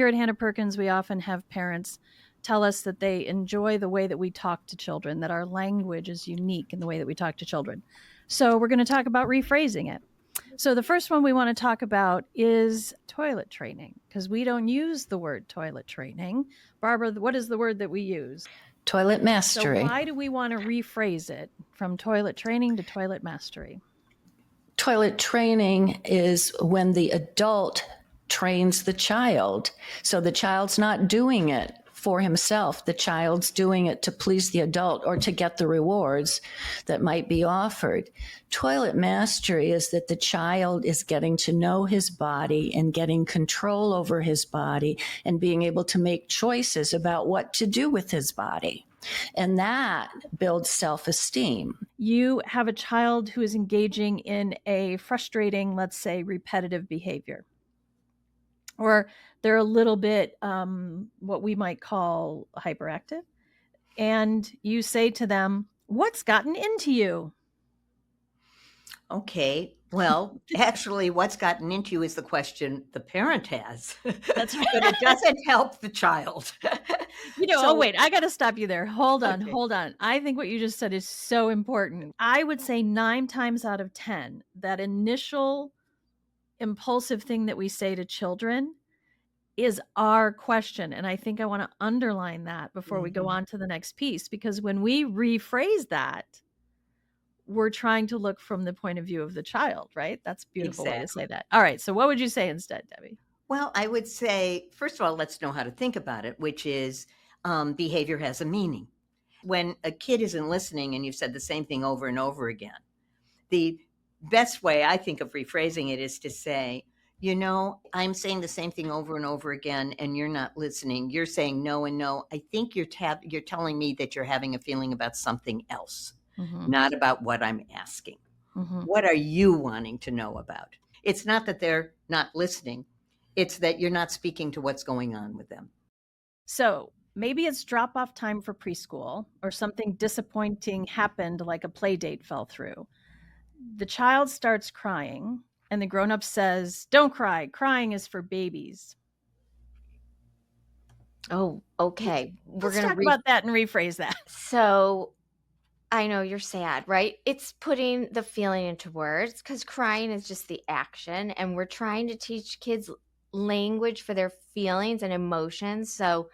Here at Hannah Perkins, we often have parents tell us that they enjoy the way that we talk to children, that our language is unique in the way that we talk to children. So we're going to talk about rephrasing it. So the first one we want to talk about is toilet training, because we don't use the word toilet training. Barbara, what is the word that we use? Toilet So mastery. why do we want to rephrase it from toilet training to toilet mastery? Toilet training is when the adult trains the child. So the child's not doing it for himself. The child's doing it to please the adult or to get the rewards that might be offered. Toilet mastery is that the child is getting to know his body and getting control over his body and being able to make choices about what to do with his body. And that builds self-esteem. You have a child who is engaging in a frustrating, let's say, repetitive behavior, or they're a little bit what we might call hyperactive. And you say to them, "What's gotten into you?" Okay. Well, actually, what's gotten into you is the question the parent has. That's right. But it doesn't help the child. Oh, wait, I got to stop you there. Hold on, Okay. hold on. I think what you just said is so important. I would say 9 times out of 10, that initial impulsive thing that we say to children is our question. And I think I want to underline that before we go on to the next piece, because when we rephrase that, we're trying to look from the point of view of the child, right? That's a beautiful way to say that. All right. So what would you say instead, Debbie? Well, I would say, first of all, let's know how to think about it, which is behavior has a meaning. When a kid isn't listening and you've said the same thing over and over again, the best way I think of rephrasing it is to say, I'm saying the same thing over and over again, and you're not listening. You're saying no and no. I think you're telling me that you're having a feeling about something else, not about what I'm asking. What are you wanting to know about? It's not that they're not listening. It's that you're not speaking to what's going on with them. So maybe it's drop-off time for preschool, or something disappointing happened, like a play date fell through. The child starts crying, and the grown-up says, "Don't cry. Crying is for babies." Oh, okay. Let's talk about that and rephrase that. So I know you're sad, right? It's putting the feeling into words, because crying is just the action, and we're trying to teach kids language for their feelings and emotions. So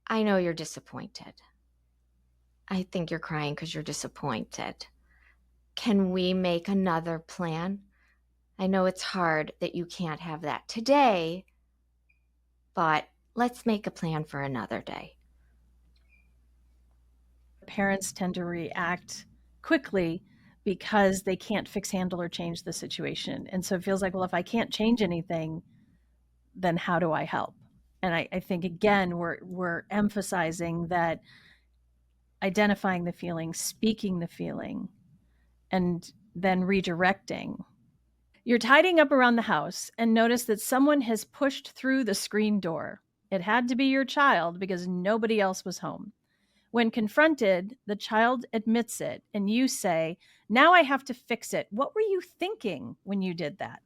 I know you're disappointed. I think you're crying because you're disappointed. Can we make another plan? I know it's hard that you can't have that today, but let's make a plan for another day. Parents tend to react quickly because they can't fix, handle, or change the situation. And so it feels like, well, if I can't change anything, then how do I help? And I think, again, we're emphasizing that identifying the feeling, speaking the feeling, and then redirecting. You're tidying up around the house and notice that someone has pushed through the screen door. It had to be your child because nobody else was home. When confronted, the child admits it, and you say, "Now I have to fix it. What were you thinking when you did that?"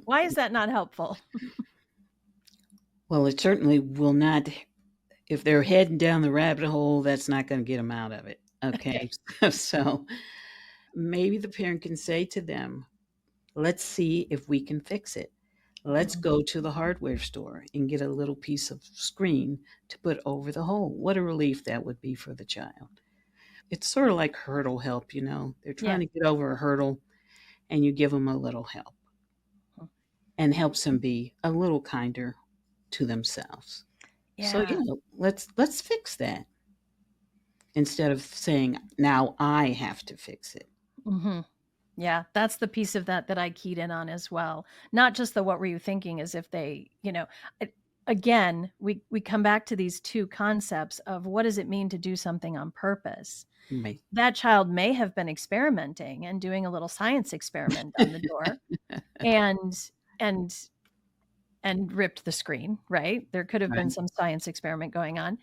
Why is that not helpful? Well, it certainly will not. If they're heading down the rabbit hole, that's not going to get them out of it. Okay. So maybe the parent can say to them, let's see if we can fix it. Let's go to the hardware store and get a little piece of screen to put over the hole. What a relief that would be for the child. It's sort of like hurdle help, They're trying to get over a hurdle, and you give them a little help, and helps them be a little kinder to themselves. Yeah. So, let's fix that, instead of saying, now I have to fix it. Yeah, that's the piece of that I keyed in on as well. Not just the what were you thinking, as if they, again, we come back to these two concepts of what does it mean to do something on purpose. Right. That child may have been experimenting and doing a little science experiment on the door and ripped the screen, right? There could have been some science experiment going on.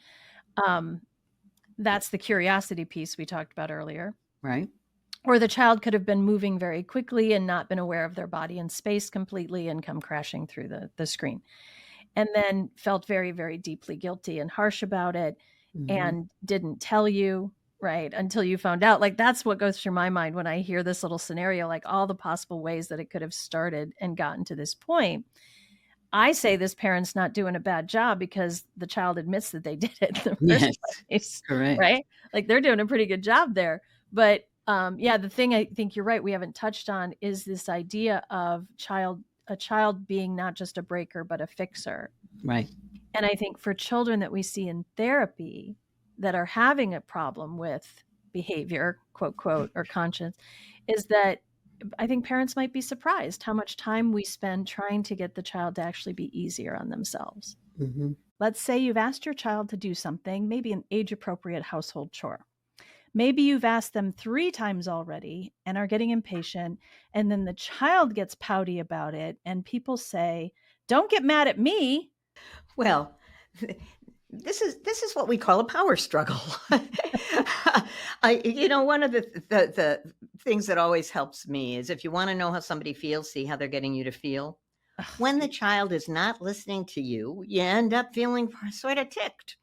That's the curiosity piece we talked about earlier. Right. Or the child could have been moving very quickly and not been aware of their body and space completely and come crashing through the screen. And then felt very, very deeply guilty and harsh about it and didn't tell you, right, until you found out. Like, that's what goes through my mind when I hear this little scenario, like all the possible ways that it could have started and gotten to this point. I say this parent's not doing a bad job because the child admits that they did it in the Yes, first place, correct. right? Like, they're doing a pretty good job there. But yeah, the thing I think you're right, we haven't touched on is this idea of a child being not just a breaker, but a fixer. Right. And I think for children that we see in therapy that are having a problem with behavior, quote, quote, or conscience, is that I think parents might be surprised how much time we spend trying to get the child to actually be easier on themselves. Mm-hmm. Let's say you've asked your child to do something, maybe an age-appropriate household chore. Maybe you've asked them 3 times already and are getting impatient, and then the child gets pouty about it, and people say, "Don't get mad at me." Well, this is what we call a power struggle. One of the things that always helps me is if you want to know how somebody feels, see how they're getting you to feel. When the child is not listening to you, you end up feeling sort of ticked.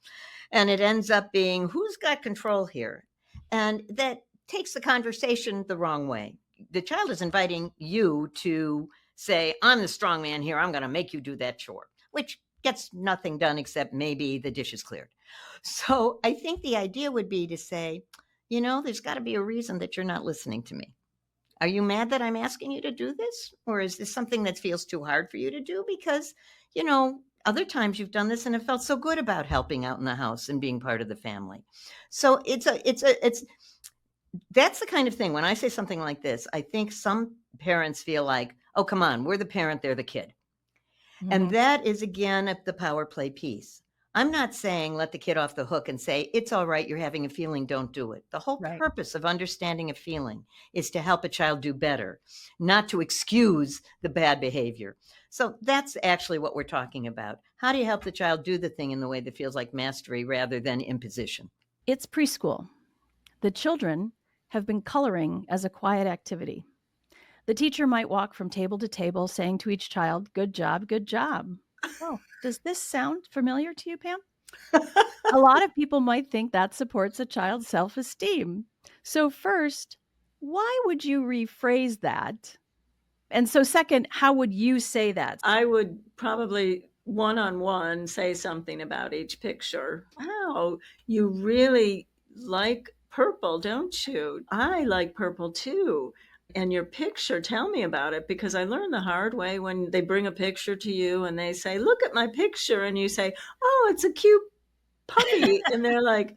And it ends up being, who's got control here? And that takes the conversation the wrong way. The child is inviting you to say, I'm the strong man here. I'm going to make you do that chore, which gets nothing done except maybe the dishes cleared. So I think the idea would be to say, there's got to be a reason that you're not listening to me. Are you mad that I'm asking you to do this? Or is this something that feels too hard for you to do? Because, other times you've done this and it felt so good about helping out in the house and being part of the family. So that's the kind of thing. When I say something like this, I think some parents feel like, oh, come on, we're the parent, they're the kid. Mm-hmm. And that is, again, the power play piece. I'm not saying let the kid off the hook and say, it's all right, you're having a feeling, don't do it. The whole Right. purpose of understanding a feeling is to help a child do better, not to excuse the bad behavior. So that's actually what we're talking about. How do you help the child do the thing in the way that feels like mastery rather than imposition? It's preschool. The children have been coloring as a quiet activity. The teacher might walk from table to table saying to each child, "Good job, good job." Oh, does this sound familiar to you, Pam? A lot of people might think that supports a child's self-esteem. So first, why would you rephrase that? And so second, how would you say that? I would probably one-on-one say something about each picture. Wow, you really like purple, don't you? I like purple too. And your picture, tell me about it, because I learned the hard way when they bring a picture to you and they say, look at my picture. And you say, oh, it's a cute puppy. And they're like,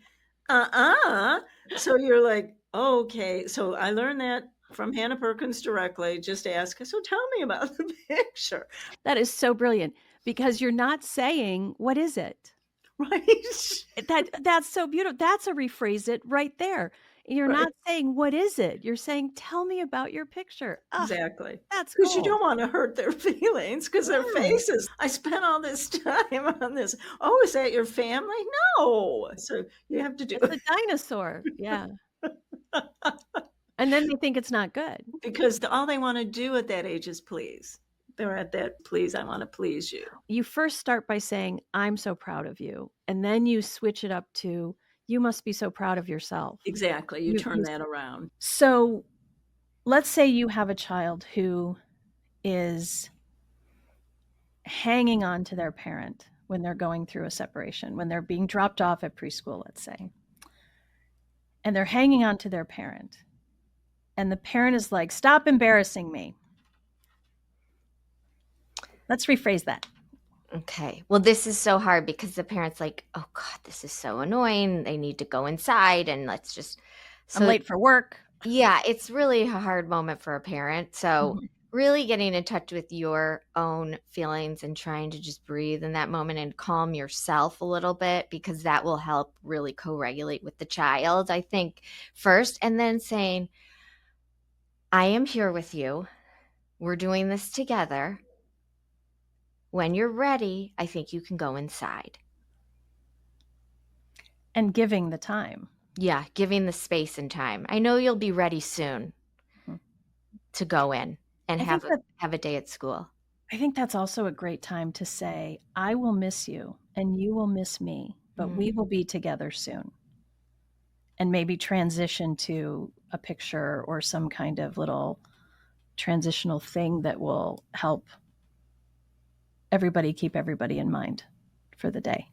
So you're like, oh, okay. So I learned that from Hannah Perkins directly. Just ask, so tell me about the picture. That is so brilliant because you're not saying, what is it? Right. That's so beautiful. That's a rephrase it right there. You're Right. not saying, what is it? You're saying, tell me about your picture. Oh, Exactly. that's Because you cool. don't want to hurt their feelings because their No. faces. I spent all this time on this. Oh, is that your family? No. So you have to do It's a dinosaur. Yeah. And then they think it's not good. because all they want to do at that age is please. They're at that please, I want to please you. You first start by saying, I'm so proud of you. And then you switch it up to, you must be so proud of yourself. Exactly. You turn that around. So let's say you have a child who is hanging on to their parent when they're going through a separation, when they're being dropped off at preschool, let's say. And they're hanging on to their parent. And the parent is like, stop embarrassing me. Let's rephrase that. Okay. Well, this is so hard because the parent's like, oh God, this is so annoying. They need to go inside and let's just. I'm late for work. Yeah, it's really a hard moment for a parent. So really getting in touch with your own feelings and trying to just breathe in that moment and calm yourself a little bit, because that will help really co-regulate with the child, I think, first. And then saying, I am here with you. We're doing this together. When you're ready, I think you can go inside. And giving the time. Yeah, giving the space and time. I know you'll be ready soon Mhm. to go in and I think that have a day at school. I think that's also a great time to say, I will miss you and you will miss me, but we will be together soon. And maybe transition to a picture or some kind of little transitional thing that will help everybody keep everybody in mind for the day.